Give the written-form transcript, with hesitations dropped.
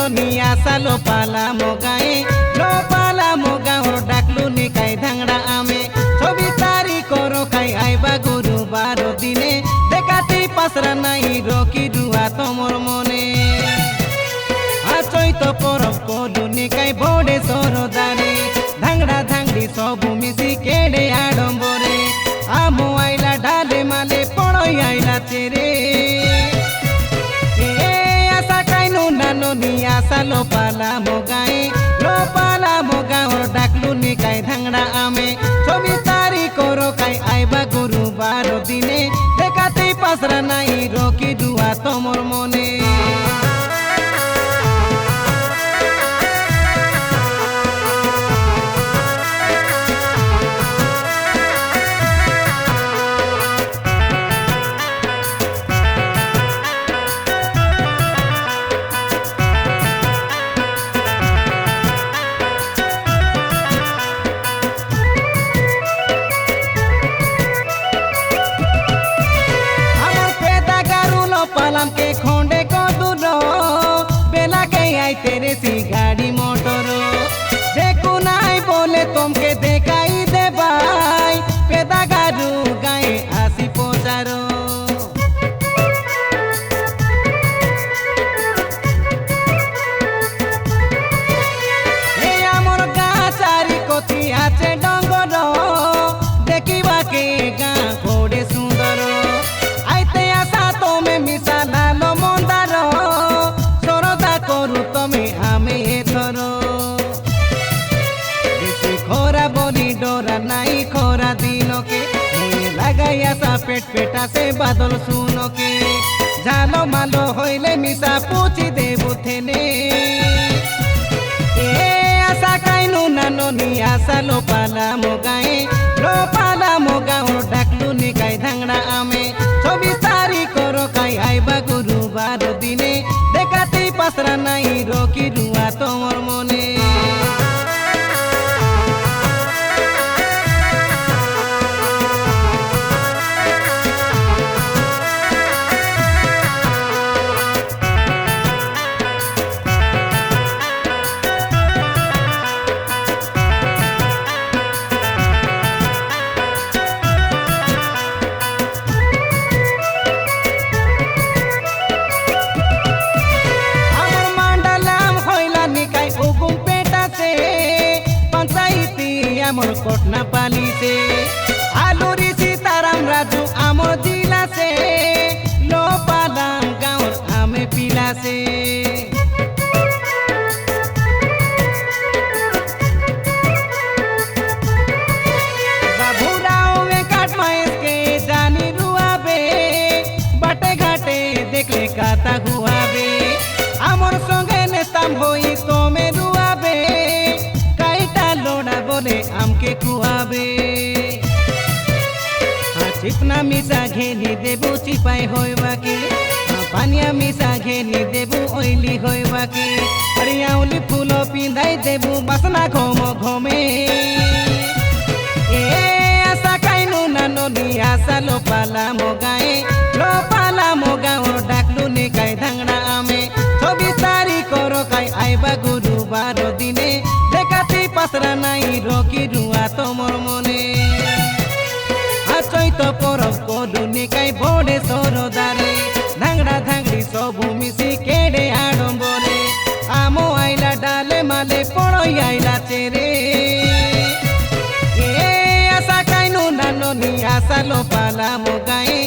নানো নিয়া সালো পালা মোগায়ে লো পালা মোগা ওর ডাকলু নি কাই ধাংড়া আমে ছবি তারি করো খাই আইবা গুরুবার দিনে দেখাতে পাসরা নাই রকি দুয়া তোমার মনে আচই তো পরব কলুনি কাই বড়ে সরদারে ধাংড়া ধাংড়ি সবু মিশি কেড়ে আড়ম্বরে আমো আইলা ডালে মালে পড়ই আইলা চেরে নানো নিয়া সালো পালা মোগায়ে লো পালা মোগা ওর ডাকলু নি কাই ধাংড়া আমে ছবি তারি করো কাই আইবা গুরুবার দিনে দেখাতে পাসরা নাই রকি দুয়া তোমার মনে पालम के खोंडे को दूरो बेला के आई तेरे सी गाड़ी मोटर देखो नाई बोले तुमके देखाई दे भाई पेदा गारू गाए आसी पोचारो आमर गा चारि कोती आचे डंगर देखिबा के गा घोड़े सुंदर आइते आसा तोमे मिसाला लो मंदार सरदा करू तमे आमे एथर बेसी खोरा बोली डोरा नाई खोरा दिनो के लगाई आसा पेट पेटा से बादल सुनो के जालो मालो होइले मिसा पूछी देबु थेने आसा काइनु नानो नि आसा लो पाला मोगाए लो पाला मोगा ओर डाकलु नि काई धांगड़ा आमे ছবি তারি করো কাই আইবা গুরুবার দিনে দেখাতে পাসরা নাই রকি দুয়া তোমার মনে आमर कोटना पाली से आलूरी सीताराम राजू आमर जिला से लो पालाम गाँव आमे पिला से बाबूराव में काट माइस के जानी रुआबे बाटे घाटे देखले काता हुआबे आमर संगे नेताम होई तो में रुआबे बोले आमके खुआबे चिपना मिसा घेनी देबू चिपाई होइबा के पानिया मिसा घेनी देबू ओइली होइबा के अरियाउली फूलो पिंधाई देबू बसना घोमो घोमे आसा काइनु नानो नि आसा लो पाला मोगाए लो पाला मोगा ओर डाकलु नि काई धांगड़ा आमे ছবি তারি করো কাই আইবা গুরুবার দিনে দেখাতে পাসরা নাই রকি দুয়া তোমার মনে আচই তো পরব কলুনি কাই বড়ে সরদারে ধাংড়া ধাংড়ি সবু মিশি কেড়ে আড়ম্বরে আমো আইলা ডালে মালে পড়ই আইলা চেরে আশা কাইনু নানো নি আশা লো পালা মোগায়ে